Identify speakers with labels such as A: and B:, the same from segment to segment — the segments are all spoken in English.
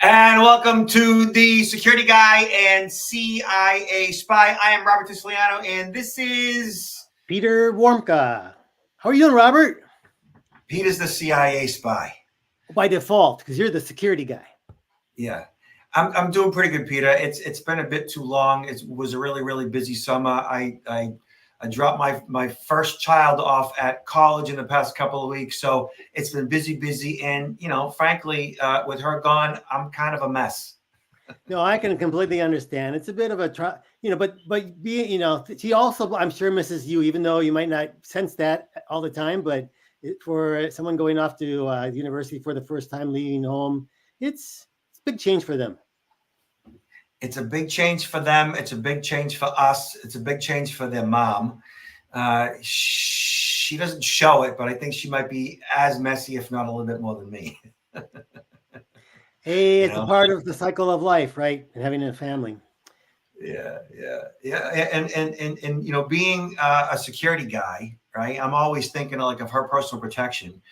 A: And welcome to the Security Guy and CIA Spy. I am Robert Tisliano, and this is
B: Peter Warmka. How are you doing, Robert?
A: Peter's the CIA Spy.
B: By default, because you're the security guy.
A: Yeah, I'm doing pretty good, Peter. It's been a bit too long. It was a really busy summer. I dropped my first child off at college in the past couple of weeks, so it's been busy, and frankly, with her gone, I'm kind of a mess.
B: No, I can completely understand. It's a bit of a but being, she also, I'm sure, misses you, even though you might not sense that all the time. But for someone going off to university for the first time, leaving home, it's a big change for them.
A: It's a big change for them. It's a big change for us. It's a big change for their mom. She doesn't show it, but I think she might be as messy, if not a little bit more than me.
B: Hey, it's a part of the cycle of life, right? And having a family.
A: Yeah. And being a security guy, right? I'm always thinking like of her personal protection.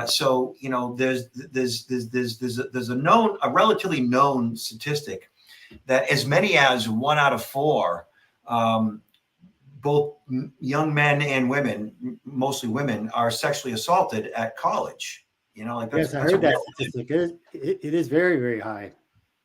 A: So there's a relatively known statistic that as many as 1 out of 4, both young men and women, mostly women, are sexually assaulted at college.
B: Yes, I heard that statistic. It is very high.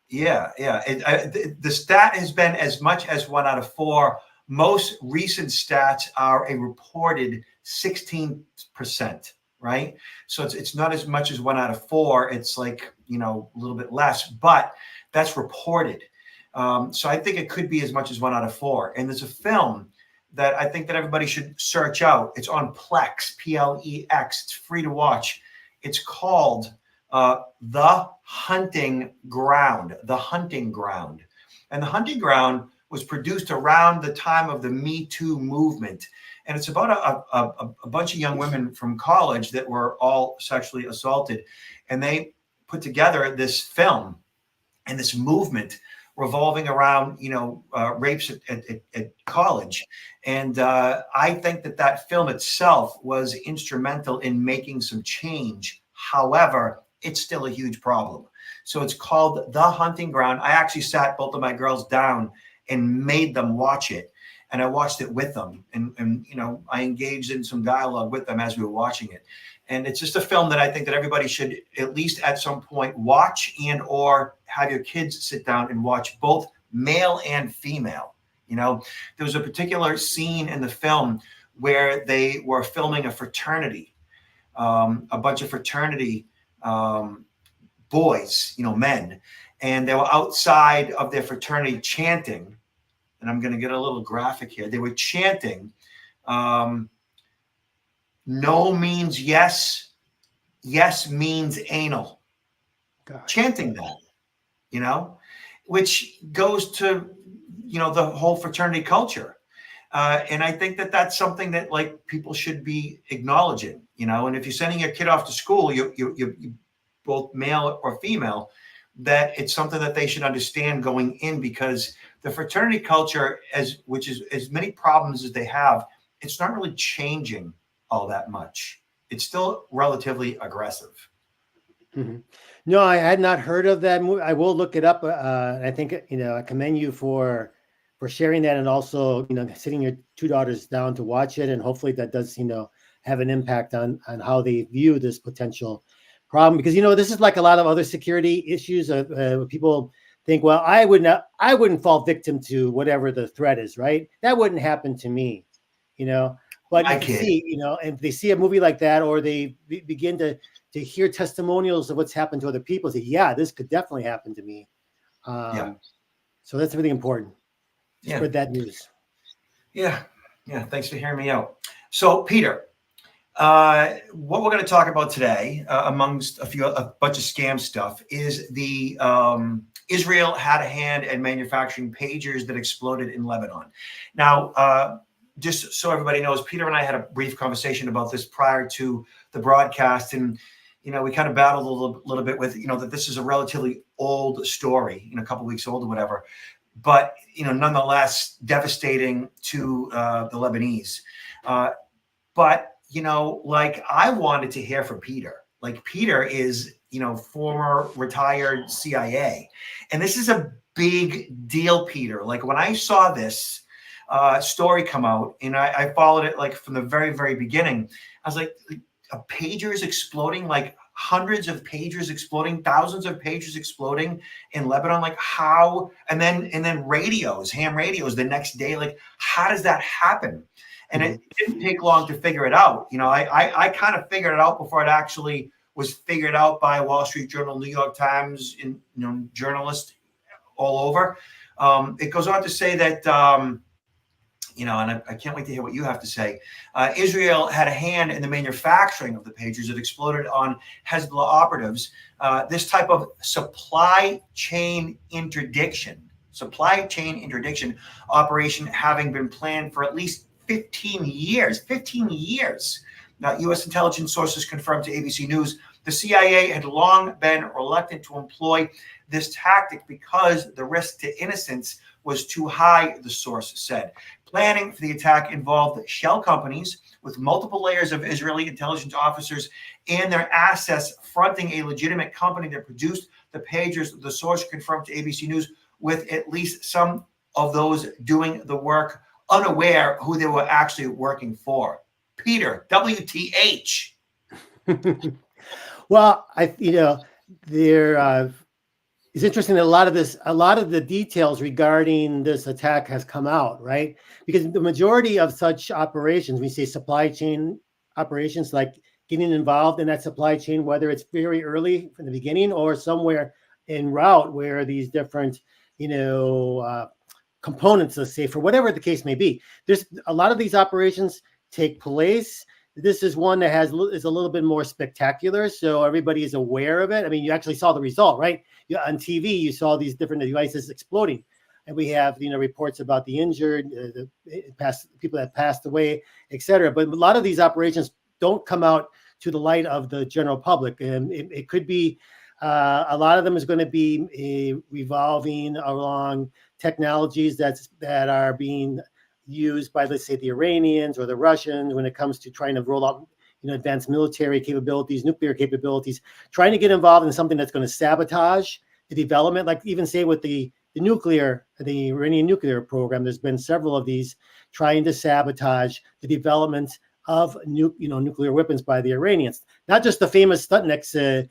A: Yeah. The stat has been as much as 1 out of 4. Most recent stats are a reported 16%, right? So it's not as much as 1 out of 4. It's like, a little bit less, but that's reported. So I think it could be as much as 1 out of 4. And there's a film that I think that everybody should search out. It's on Plex, Plex. It's free to watch. It's called The Hunting Ground. The Hunting Ground. And The Hunting Ground was produced around the time of the Me Too movement. And it's about a bunch of young women from college that were all sexually assaulted. And they put together this film and this movement revolving around, rapes at college. And I think that film itself was instrumental in making some change. However, it's still a huge problem. So it's called The Hunting Ground. I actually sat both of my girls down and made them watch it. And I watched it with them. And I engaged in some dialogue with them as we were watching it. And it's just a film that I think that everybody should at least at some point watch and or have your kids sit down and watch, both male and female. There was a particular scene in the film where they were filming a fraternity, a bunch of fraternity boys, men, and they were outside of their fraternity chanting. And I'm going to get a little graphic here. They were chanting, no means yes, yes means anal. God. Chanting that, which goes to, the whole fraternity culture. And I think that that's something that like people should be acknowledging, and if you're sending your kid off to school, you both male or female, that it's something that they should understand going in, because the fraternity culture, which is as many problems as they have, it's not really changing all that much. It's still relatively aggressive.
B: Mm-hmm. No, I had not heard of that movie. I will look it up. I think I commend you for sharing that, and also sitting your 2 daughters down to watch it, and hopefully that does have an impact on how they view this potential problem, because this is like a lot of other security issues. People think, well, I wouldn't fall victim to whatever the threat is, right? That wouldn't happen to me, But if you see, if they see a movie like that, or they begin to hear testimonials of what's happened to other people, say, yeah, this could definitely happen to me. So that's really important. Spread that news.
A: Yeah. Thanks for hearing me out. So, Peter, what we're going to talk about today, amongst a bunch of scam stuff, is the Israel had a hand in manufacturing pagers that exploded in Lebanon. Now, just so everybody knows, Peter and I had a brief conversation about this prior to the broadcast, and we kind of battled a little bit with that this is a relatively old story, a couple weeks old or whatever, but nonetheless devastating to the Lebanese. But like I wanted to hear from Peter. Like Peter is former retired CIA. And this is a big deal, Peter. Like when I saw this story come out, and I followed it like from the very, very beginning, I was like, a pager is exploding, like hundreds of pagers exploding, thousands of pagers exploding in Lebanon. Like how, and then radios, ham radios the next day. Like, how does that happen? And it didn't take long to figure it out. I kind of figured it out before it actually was figured out by Wall Street Journal, New York Times, journalists all over. It goes on to say that, and I can't wait to hear what you have to say. Israel had a hand in the manufacturing of the pagers that exploded on Hezbollah operatives. This type of supply chain interdiction operation having been planned for at least 15 years. 15 years. Now, U.S. intelligence sources confirmed to ABC News the CIA had long been reluctant to employ this tactic because the risk to innocence was too high, the source said. Planning for the attack involved shell companies with multiple layers of Israeli intelligence officers and their assets fronting a legitimate company that produced the pagers, the source confirmed to ABC News, with at least some of those doing the work unaware who they were actually working for. Peter, WTH.
B: Well, it's interesting that a lot of the details regarding this attack has come out, right? Because the majority of such operations, we say supply chain operations, like getting involved in that supply chain, whether it's very early from the beginning or somewhere en route where these different, components, let's say, for whatever the case may be. There's a lot of these operations take place. This is one that is a little bit more spectacular, so everybody is aware of it. I mean, you actually saw the result, right? On TV, you saw these different devices exploding, and we have reports about the injured, the people that passed away, etc. But a lot of these operations don't come out to the light of the general public, and it could be a lot of them is going to be revolving along technologies that are being used by, let's say, the Iranians or the Russians when it comes to trying to roll out, advanced military capabilities, nuclear capabilities, trying to get involved in something that's going to sabotage the development. Like even say with the Iranian nuclear program, there's been several of these trying to sabotage the development of nuclear weapons by the Iranians. Not just the famous Stuxnet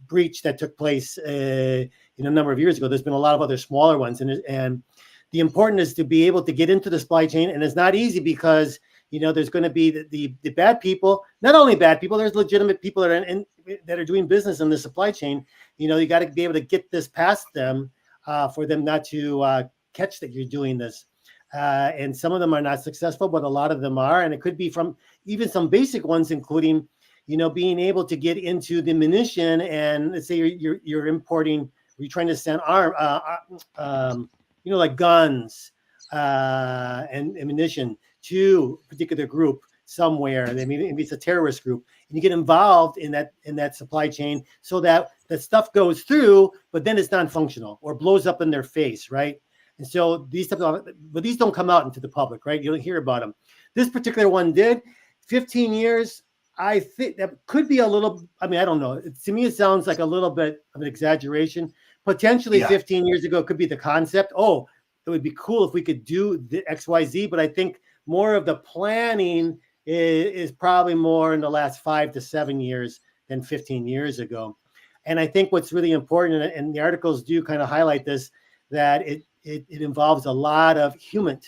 B: breach that took place a number of years ago. There's been a lot of other smaller ones, and the important is to be able to get into the supply chain, and it's not easy because there's going to be the bad people. Not only bad people, there's legitimate people that are doing business in the supply chain. You got to be able to get this past them for them not to catch that you're doing this. And some of them are not successful, but a lot of them are, and it could be from even some basic ones, including being able to get into the munition. And let's say you're importing, you're trying to send like guns and ammunition to a particular group somewhere. Maybe it's a terrorist group, and you get involved in that supply chain so that stuff goes through, but then it's non-functional or blows up in their face, right? And so these don't come out into the public, right? You don't hear about them. This particular one did. 15 years. I think that could be a little. I mean, I don't know. To me, it sounds like a little bit of an exaggeration. Potentially 15 years ago could be the concept. Oh, it would be cool if we could do the XYZ, but I think more of the planning is probably more in the last 5 to 7 years than 15 years ago. And I think what's really important, and the articles do kind of highlight this, that it involves a lot of human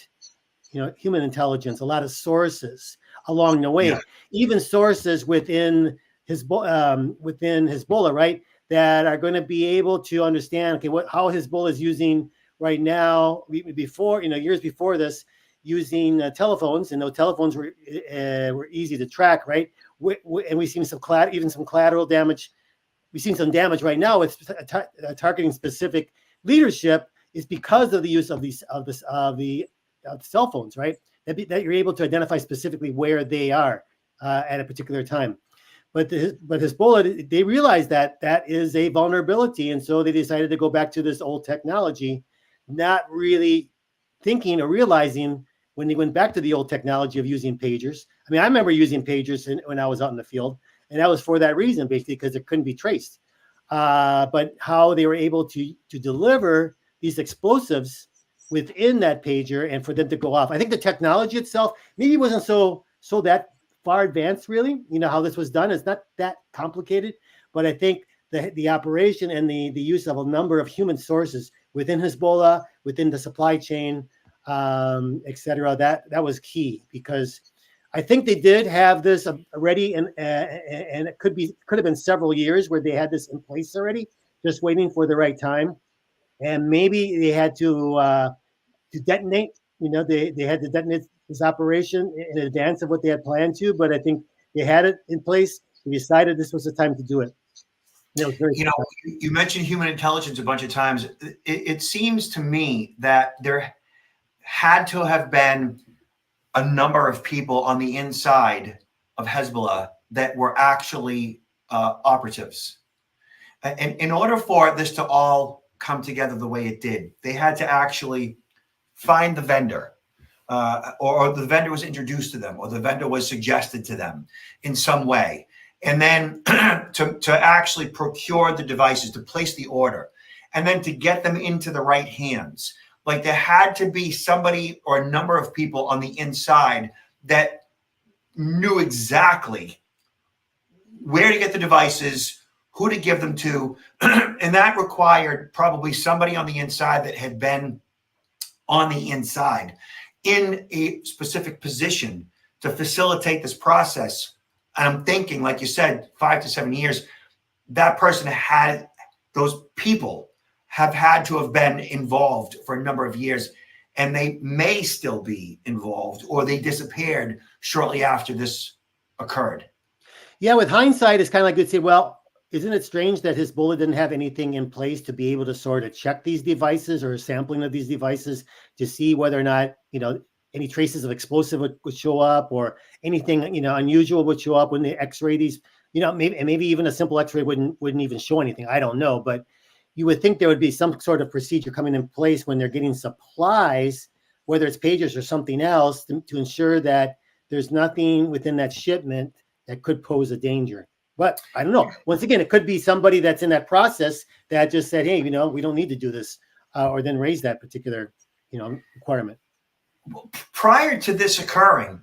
B: intelligence, a lot of sources along the way, even sources within Hezbollah, right? That are going to be able to understand, how Hezbollah is using right now. Before, years before this, using telephones, and those telephones were easy to track, right? And we've seen some collateral damage. We've seen some damage right now with targeting specific leadership is because of the use of the cell phones, right? That you're able to identify specifically where they are at a particular time. But Hezbollah, they realized that is a vulnerability, and so they decided to go back to this old technology, not really thinking or realizing when they went back to the old technology of using pagers. I mean, I remember using pagers when I was out in the field, and that was for that reason, basically, because it couldn't be traced. But how they were able to deliver these explosives within that pager and for them to go off. I think the technology itself maybe wasn't so that far advanced, really. You know how this was done. It's not that complicated, but I think the operation and the use of a number of human sources within Hezbollah, within the supply chain, et cetera, that was key, because I think they did have this already, and it could have been several years where they had this in place already, just waiting for the right time. And maybe they had to detonate. You know, they had to detonate this operation in advance of what they had planned to. But I think they had it in place. They decided this was the time to do it. And it was very
A: You know, you mentioned human intelligence a bunch of times. It seems to me that there had to have been a number of people on the inside of Hezbollah that were actually operatives. And in order for this to all come together the way it did, they had to actually find the vendor, or the vendor was introduced to them, or the vendor was suggested to them in some way. And then to actually procure the devices, to place the order, and then to get them into the right hands. Like, there had to be somebody or a number of people on the inside that knew exactly where to get the devices, who to give them to. And that required probably somebody on the inside that had been on the inside in a specific position to facilitate this process. And I'm thinking, like you said, 5 to 7 years, that person had, those people have had to have been involved for a number of years, and they may still be involved, or they disappeared shortly after this occurred.
B: Yeah, with hindsight, it's kind of like you'd say, well, isn't it strange that Hezbollah didn't have anything in place to be able to sort of check these devices or sampling of these devices to see whether or not, you know, any traces of explosive would show up, or anything, you know, unusual would show up when they X-ray these, you know, maybe even a simple X-ray wouldn't even show anything. I don't know, but you would think there would be some sort of procedure coming in place when they're getting supplies, whether it's pagers or something else, to ensure that there's nothing within that shipment that could pose a danger. But I don't know. Once again, it could be somebody that's in that process that just said, hey, you know, we don't need to do this, or then raise that particular, you know, requirement.
A: Prior to this occurring,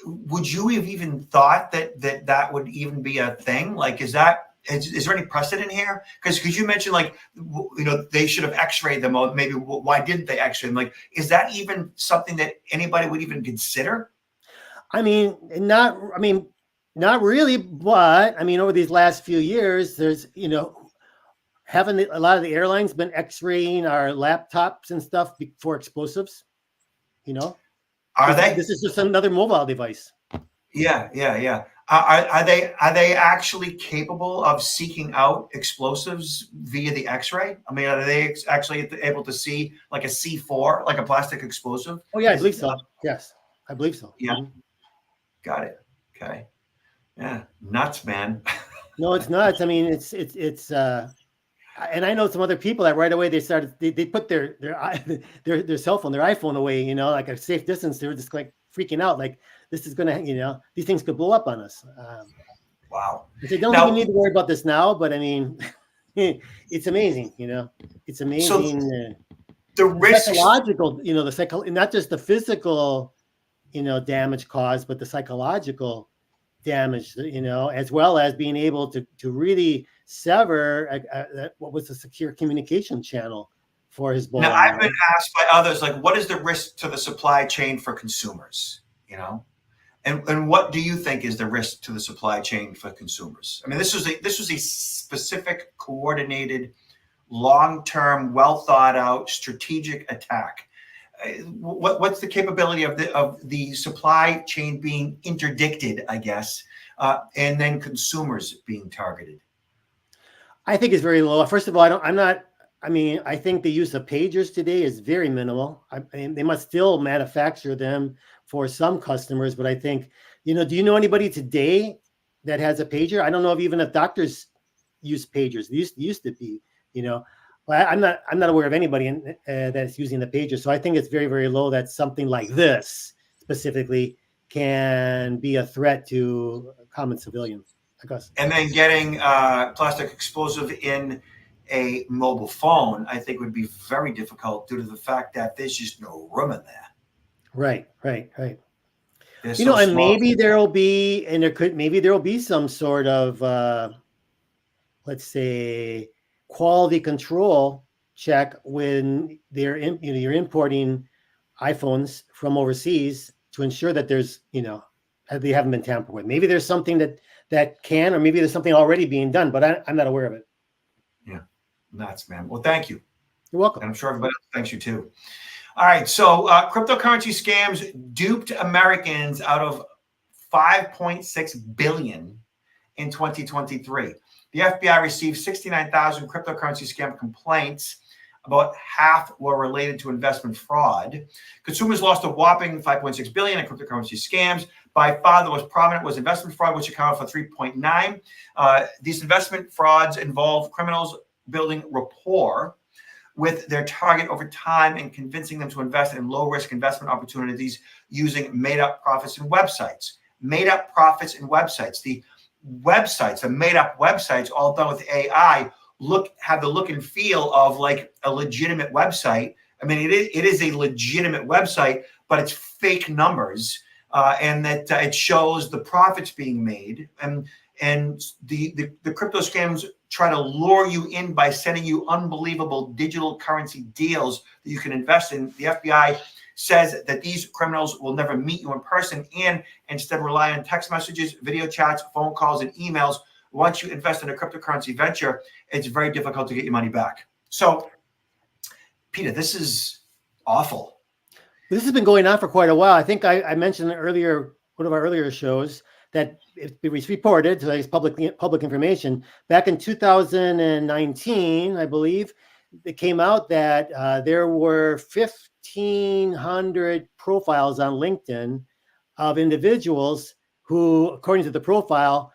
A: would you have even thought that would even be a thing? Like, is there any precedent here? Because you mentioned, like, you know, they should have X-rayed them, or maybe why didn't they X-ray them? Like, is that even something that anybody would even consider?
B: I mean, not really, but I mean, over these last few years, there's, you know, haven't a lot of the airlines been X-raying our laptops and stuff for explosives? You know, This is just another mobile device.
A: Yeah. Are they actually capable of seeking out explosives via the X-ray? I mean, are they actually able to see like a C4, like a plastic explosive?
B: Oh yeah, I believe so. Yes, I believe so.
A: Yeah. Mm-hmm. Got it. Okay. Yeah. Nuts, man.
B: No, it's nuts. I mean, it's and I know some other people that right away they put their cell phone, their iPhone away, you know, like a safe distance. They were just like freaking out, like this is gonna, you know, these things could blow up on us.
A: Wow.
B: I don't think we need to worry about this now, but I mean, it's amazing, you know, it's amazing. So
A: the risk,
B: psychological, you know, not just the physical, you know, damage caused, but the psychological damage, you know, as well as being able to really sever what was a secure communication channel for Hezbollah.
A: Now, I've been asked by others, like, what is the risk to the supply chain for consumers? You know, and what do you think is the risk to the supply chain for consumers? I mean, this was a specific, coordinated, long-term, well thought out, strategic attack. What's the capability of the supply chain being interdicted, I guess, and then consumers being targeted?
B: I think it's very low. First of all, I think the use of pagers today is very minimal. I mean, they must still manufacture them for some customers, but I think, you know, do you know anybody today that has a pager? I don't know if doctors use pagers. They used to be, you know. But I'm not aware of anybody that's using the pager. So I think it's very, very low that something like this specifically can be a threat to common civilians.
A: And then getting plastic explosive in a mobile phone, I think would be very difficult due to the fact that there's just no room in there.
B: Right.
A: They're
B: You
A: so
B: know, and
A: small.
B: maybe there will be some sort of let's say quality control check when you're importing iPhones from overseas to ensure that they haven't been tampered with. Maybe there's something that can, or maybe there's something already being done, but I'm not aware of it.
A: Yeah, nuts, man. Well, thank you.
B: You're welcome.
A: And I'm sure everybody else thanks you too. All right, so cryptocurrency scams duped Americans out of 5.6 billion in 2023. The FBI received 69,000 cryptocurrency scam complaints. About half were related to investment fraud. Consumers lost a whopping 5.6 billion in cryptocurrency scams. By far, the most prominent was investment fraud, which accounted for 3.9. These investment frauds involve criminals building rapport with their target over time and convincing them to invest in low-risk investment opportunities using made-up profits and websites. Made-up profits and websites. The made-up websites, all done with AI, have the look and feel of like a legitimate website. I mean, it is a legitimate website, but it's fake numbers, and that it shows the profits being made. And the crypto scams try to lure you in by sending you unbelievable digital currency deals that you can invest in. The FBI says that these criminals will never meet you in person and instead rely on text messages, video chats, phone calls, and emails. Once you invest in a cryptocurrency venture, it's very difficult to get your money back. So, Peter, this is awful.
B: This has been going on for quite a while. I think I mentioned earlier, one of our earlier shows, that it was reported, so it's public information, back in 2019, I believe, it came out that there were 1,500 profiles on LinkedIn of individuals who, according to the profile,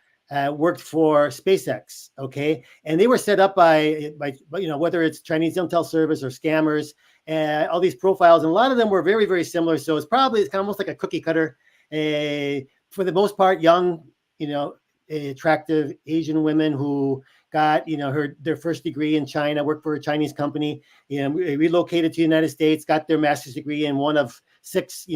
B: worked for SpaceX. Okay, and they were set up by whether it's Chinese intel service or scammers, and all these profiles, and a lot of them were very, very similar. So it's kind of almost like a cookie cutter. For the most part, young, attractive Asian women who got, their first degree in China, worked for a Chinese company, relocated to the United States, got their master's degree in one of 6,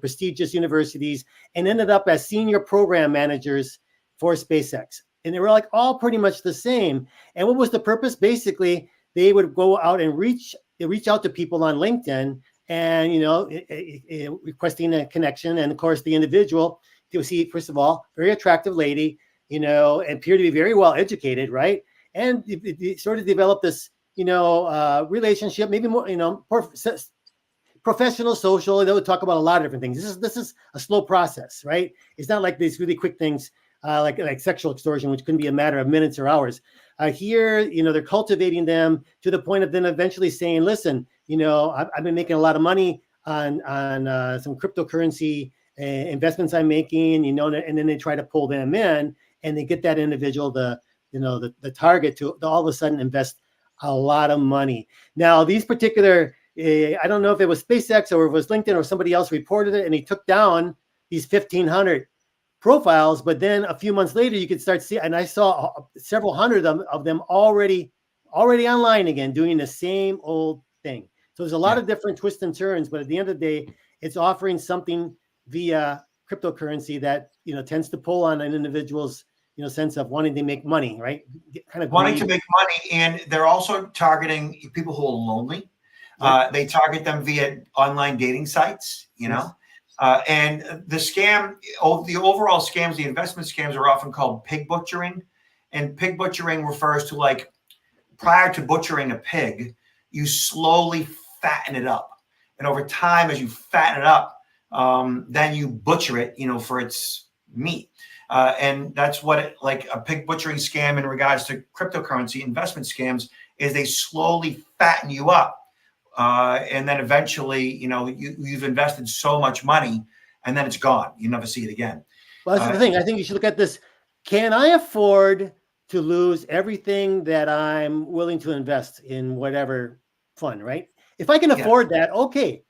B: prestigious universities, and ended up as senior program managers for SpaceX. And they were like all pretty much the same. And what was the purpose? Basically, they would go out and reach out to people on LinkedIn and, requesting a connection. And of course, the individual, to see, first of all, very attractive lady, appeared to be very well educated, right? And it sort of developed this, relationship, maybe more, professional, social. They would talk about a lot of different things. This is a slow process, right? It's not like these really quick things, like sexual extortion, which can be a matter of minutes or hours. Here, they're cultivating them to the point of then eventually saying, listen, I've been making a lot of money on some cryptocurrency investments I'm making, and then they try to pull them in, and they get that individual, the target, to all of a sudden invest a lot of money. Now, these particular, I don't know if it was SpaceX or it was LinkedIn or somebody else reported it, and he took down these 1,500 profiles, but then a few months later, you could start seeing, and I saw several hundred of them already online again, doing the same old thing. So there's a lot of different twists and turns, but at the end of the day, it's offering something via cryptocurrency that tends to pull on an individual's sense of wanting to make money, right? Kind of
A: wanting to make money, and they're also targeting people who are lonely. Right. They target them via online dating sites,
B: Yes.
A: And the overall scams, the investment scams, are often called pig butchering, and pig butchering refers to, like, prior to butchering a pig, you slowly fatten it up, and over time, as you fatten it up, then you butcher it, for its meat. And that's what like a pig butchering scam in regards to cryptocurrency investment scams is. They slowly fatten you up. And then eventually, you've invested so much money and then it's gone. You never see it again.
B: Well, that's the thing. I think you should look at this. Can I afford to lose everything that I'm willing to invest in whatever fund, right? If I can afford that, okay.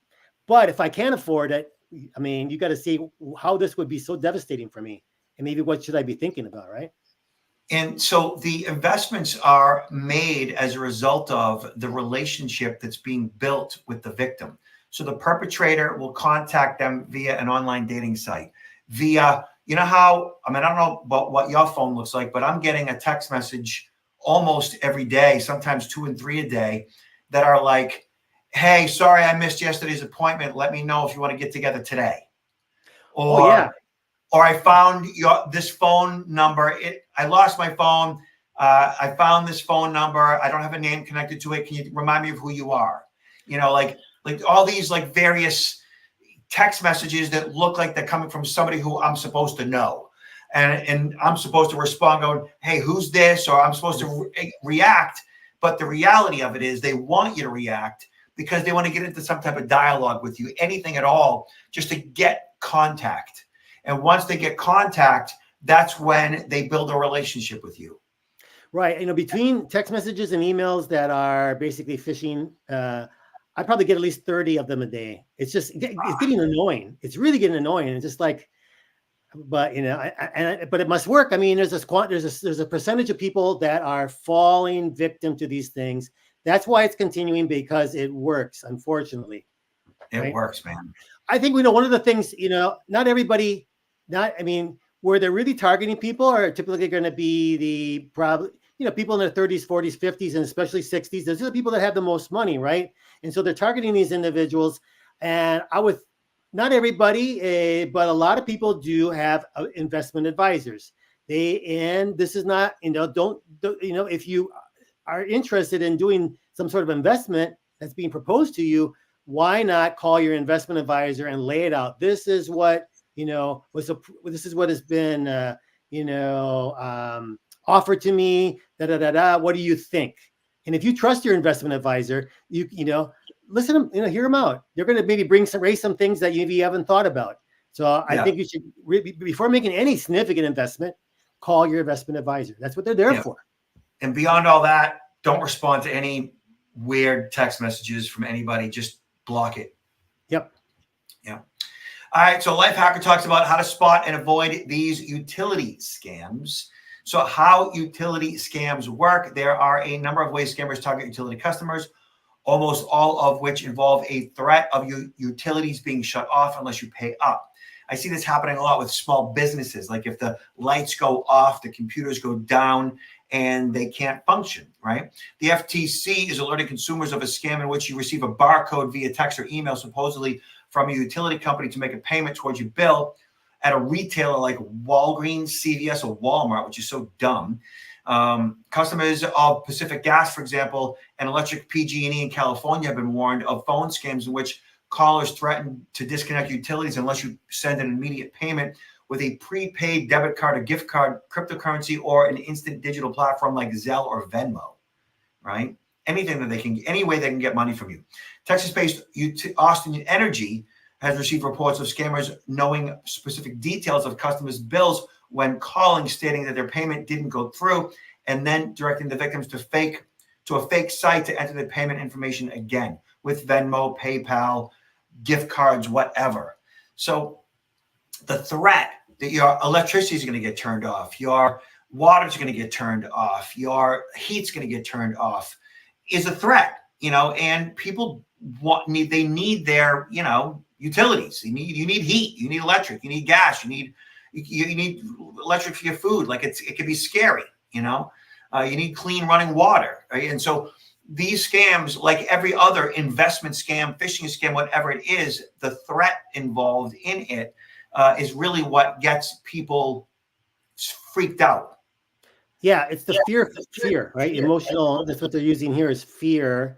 B: But if I can't afford it, I mean, you got to see how this would be so devastating for me. And maybe what should I be thinking about, right?
A: And so the investments are made as a result of the relationship that's being built with the victim. So the perpetrator will contact them via an online dating site, via, you know how, I mean, I don't know about what your phone looks like, but I'm getting a text message almost every day, sometimes 2 and 3 a day, that are like, hey, sorry, I missed yesterday's appointment. Let me know if you want to get together today.
B: Oh yeah.
A: Or I found this phone number. I lost my phone. I found this phone number. I don't have a name connected to it. Can you remind me of who you are? You know, like all these like various text messages that look like they're coming from somebody who I'm supposed to know. And I'm supposed to respond going, hey, who's this? Or I'm supposed to react. But the reality of it is they want you to react because they want to get into some type of dialogue with you, anything at all, just to get contact. And once they get contact, that's when they build a relationship with you.
B: Right. You know, between text messages and emails that are basically phishing, I probably get at least 30 of them a day. It's getting annoying. It's really getting annoying. It's just like, but you know, but it must work. I mean, there's a percentage of people that are falling victim to these things. That's why it's continuing, because it works, unfortunately.
A: It works, man.
B: I think we know one of the things, you know, not everybody, where they're really targeting people are typically going to be the probably, you know, people in their 30s, 40s, 50s, and especially 60s. Those are the people that have the most money, right? And so they're targeting these individuals. And not everybody, but a lot of people do have investment advisors. And this is not, you know, if you are interested in doing some sort of investment that's being proposed to you, why not call your investment advisor and lay it out? This is what, you know, this is what has been, offered to me. What do you think? And if you trust your investment advisor, you know, listen to them, you know, hear them out. They're going to maybe raise some things that you haven't thought about. So I think you should, before making any significant investment, call your investment advisor. That's what they're there for.
A: And beyond all that, don't respond to any weird text messages from anybody. Just block it.
B: Yep.
A: Yeah. All right. So Life Hacker talks about how to spot and avoid these utility scams. So how utility scams work. There are a number of ways scammers target utility customers, almost all of which involve a threat of utilities being shut off unless you pay up. I see this happening a lot with small businesses. Like if the lights go off, the computers go down, and they can't function, right? The FTC is alerting consumers of a scam in which you receive a barcode via text or email, supposedly from a utility company, to make a payment towards your bill at a retailer like Walgreens, CVS, or Walmart, which is so dumb. Customers of Pacific Gas, for example, and Electric PG&E in California have been warned of phone scams in which callers threaten to disconnect utilities unless you send an immediate payment with a prepaid debit card, a gift card, cryptocurrency, or an instant digital platform like Zelle or Venmo, right? Anything that any way they can get money from you. Texas-based Austin Energy has received reports of scammers knowing specific details of customers' bills when calling, stating that their payment didn't go through, and then directing the victims to a fake site to enter the payment information again with Venmo, PayPal, gift cards, whatever. So the threat that your electricity is going to get turned off, your water is going to get turned off, your heat's going to get turned off is a threat, you know, and people need their, you know, utilities. You need heat, you need electric, you need gas, you need electric for your food. Like it can be scary, you know. You need clean running water, right? And so these scams, like every other investment scam, phishing scam, whatever it is, the threat involved in it is really what gets people freaked out.
B: Yeah, it's the fear, right? Emotional. That's what they're using here is fear.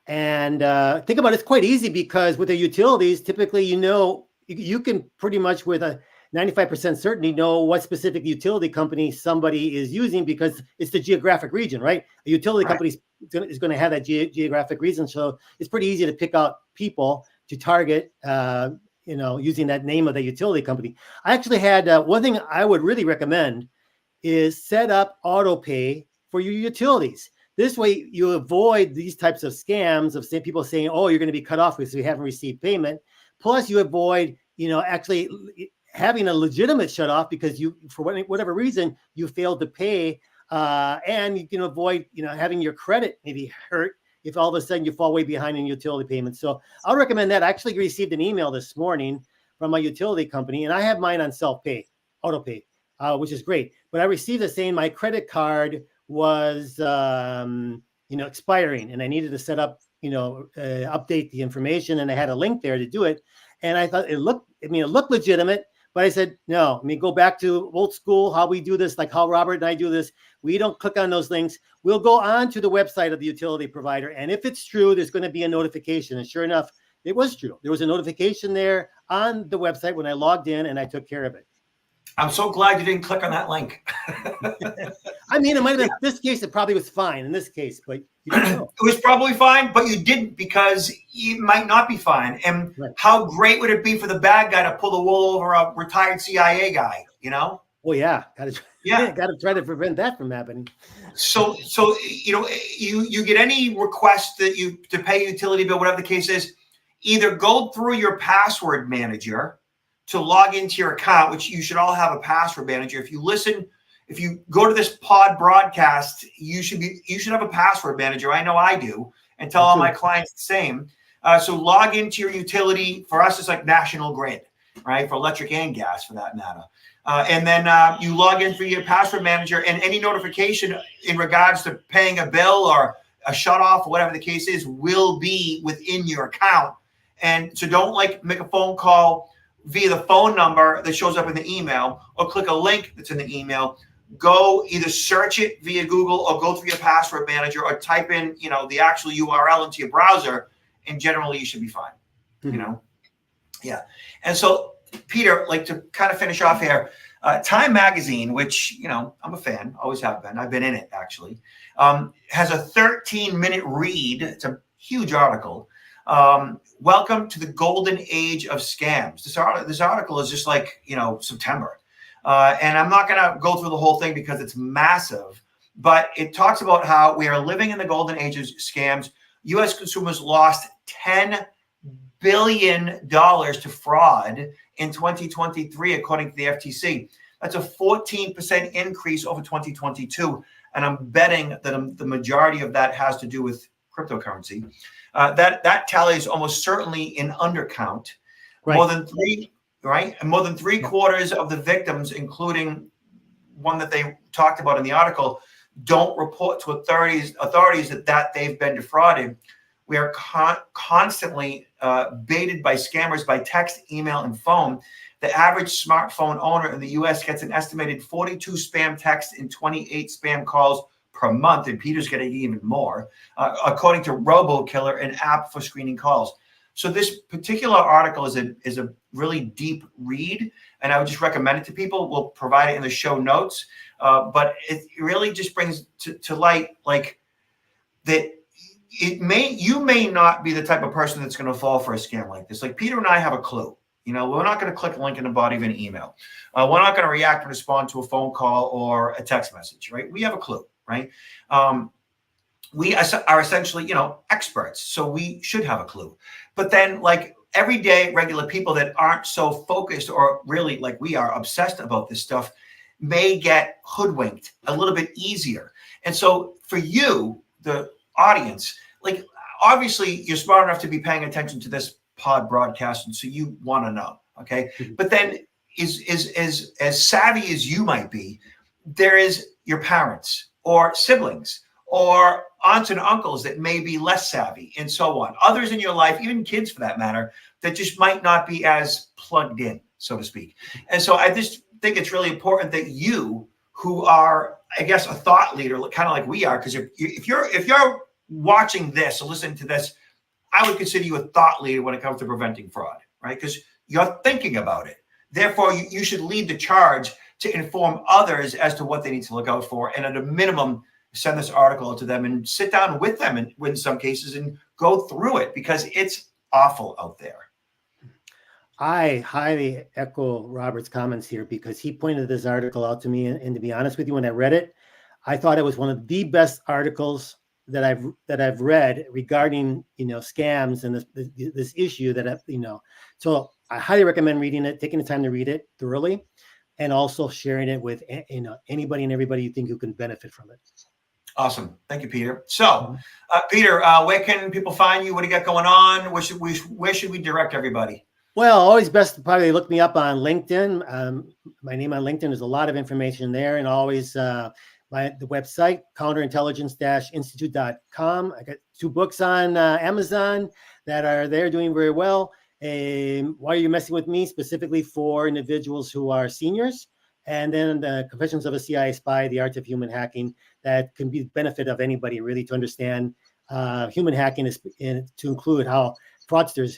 B: And think about it, it's quite easy because with the utilities, typically, you know, you can pretty much with a 95% certainty know what specific utility company somebody is using because it's the geographic region, right? A utility company is going to have that geographic region. So it's pretty easy to pick out people to target, you know, using that name of the utility company. I actually had one thing I would really recommend is set up auto pay for your utilities. This way you avoid these types of scams of people saying, oh, you're going to be cut off because we haven't received payment. Plus you avoid, you know, actually having a legitimate shut off because you, for whatever reason, you failed to pay and you can avoid, having your credit maybe hurt if all of a sudden you fall way behind in utility payments. So I'll recommend that. I actually received an email this morning from my utility company, and I have mine on self-pay, auto pay, which is great. But I received it saying my credit card was, expiring, and I needed to set up, update the information, and I had a link there to do it. And I thought it looked legitimate. But I said, no, go back to old school, how we do this, like how Robert and I do this. We don't click on those links. We'll go on to the website of the utility provider. And if it's true, there's going to be a notification. And sure enough, it was true. There was a notification there on the website when I logged in, and I took care of it.
A: I'm so glad you didn't click on that link.
B: I mean, it might have been, in this case, it probably was fine in this case, but you don't know.
A: It was probably fine, but you didn't, because it might not be fine. And
B: Right.
A: How great would it be for the bad guy to pull the wool over a retired CIA guy,
B: Well, yeah. Got to try to prevent that from happening.
A: So you get any request that to pay a utility bill, whatever the case is, either go through your password manager to log into your account, which you should all have a password manager. If you go to this pod broadcast, you should have a password manager. I know I do, and tell all my clients the same. So log into your utility. For us, it's like National Grid, right? For electric and gas, for that matter. And then you log in through your password manager, and any notification in regards to paying a bill or a shut off or whatever the case is will be within your account. And so don't make a phone call via the phone number that shows up in the email, or click a link that's in the email. Go either search it via Google or go through your password manager, or type in, the actual URL into your browser, and generally you should be fine. Yeah. And so, Peter, to kind of finish off here, Time Magazine, which, I'm a fan, always have been. I've been in it, actually, has a 13-minute read. It's a huge article. Welcome to the golden age of scams. This article is just September. And I'm not going to go through the whole thing because it's massive, but it talks about how we are living in the golden age of scams. U.S. consumers lost $10 billion to fraud in 2023, according to the FTC. That's a 14% increase over 2022. And I'm betting that the majority of that has to do with cryptocurrency. That tally is almost certainly an undercount. Right. More than three quarters of the victims, including one that they talked about in the article, don't report to authorities that they've been defrauded. We are constantly baited by scammers by text, email, and phone. The average smartphone owner in the U.S. gets an estimated 42 spam texts and 28 spam calls per month, and Peter's getting even more, according to RoboKiller, an app for screening calls. So this particular article is a really deep read, and I would just recommend it to people. We'll provide it in the show notes, but it really just brings to light that you may not be the type of person that's going to fall for a scam like this. Peter and I have a clue. We're not going to click a link in the body of an email. We're not going to react and respond to a phone call or a text message, right? We have a clue, right? We are essentially, experts, so we should have a clue. But then, everyday regular people that aren't so focused or really, like we are, obsessed about this stuff, may get hoodwinked a little bit easier. And so for you, the audience, obviously you're smart enough to be paying attention to this pod broadcast, and so you want to know, okay? Mm-hmm. But then as savvy as you might be, there is your parents or siblings or aunts and uncles that may be less savvy, and so on. Others in your life, even kids for that matter, that just might not be as plugged in, so to speak. And so I just think it's really important that you, who are, I guess, a thought leader, kind of like we are, because if you're watching this or listening to this, I would consider you a thought leader when it comes to preventing fraud, right? Because you're thinking about it. Therefore, you should lead the charge to inform others as to what they need to look out for, and at a minimum, send this article to them and sit down with them in some cases and go through it, because it's awful out there.
B: I highly echo Robert's comments here, because he pointed this article out to me, and to be honest with you, when I read it, I thought it was one of the best articles that I've read regarding scams and this issue that so I highly recommend reading it, taking the time to read it thoroughly. and also sharing it with anybody and everybody you think who can benefit from it.
A: Awesome. Thank you, Peter. So, Peter, where can people find you? What do you got going on? Where should we direct everybody?
B: Well, always best to probably look me up on LinkedIn. My name on LinkedIn, there's a lot of information there, and always the website, counterintelligence-institute.com. I got 2 books on Amazon that are there doing very well. Why Are You Messing With Me? Specifically for individuals who are seniors. And then the Confessions of a CIA Spy, The Art of Human Hacking, that can be the benefit of anybody really to understand human hacking to include how fraudsters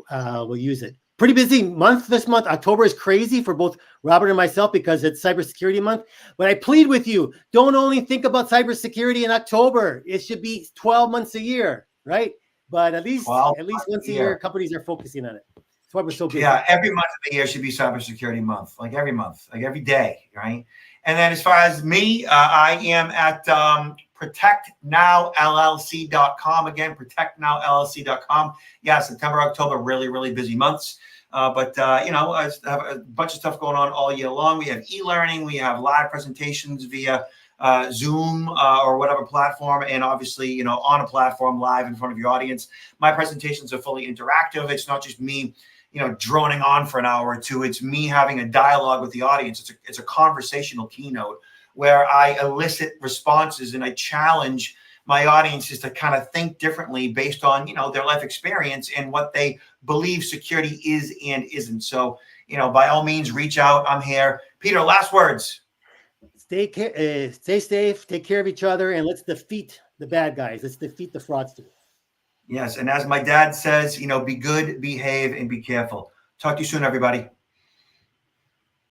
B: will use it. Pretty busy month this month. October is crazy for both Robert and myself because it's Cybersecurity Month. But I plead with you, don't only think about cybersecurity in October. It should be 12 months a year, right? But at least once a year, companies are focusing on it. That's why we're so busy.
A: Yeah, every month of the year should be Cybersecurity Month, like every month, like every day, right? And then as far as me, I am at protectnowllc.com. Again, protectnowllc.com. Yeah, September, October, really, really busy months. But I have a bunch of stuff going on all year long. We have e-learning. We have live presentations via Zoom or whatever platform. And obviously, on a platform live in front of your audience. My presentations are fully interactive. It's not just me droning on for an hour or two. It's me having a dialogue with the audience. It's a conversational keynote where I elicit responses and I challenge my audiences to kind of think differently based on, their life experience and what they believe security is and isn't. So, by all means, reach out. I'm here. Peter, last words.
B: Stay safe, take care of each other, and let's defeat the bad guys. Let's defeat the fraudsters.
A: Yes. And as my dad says, be good, behave, and be careful. Talk to you soon, everybody.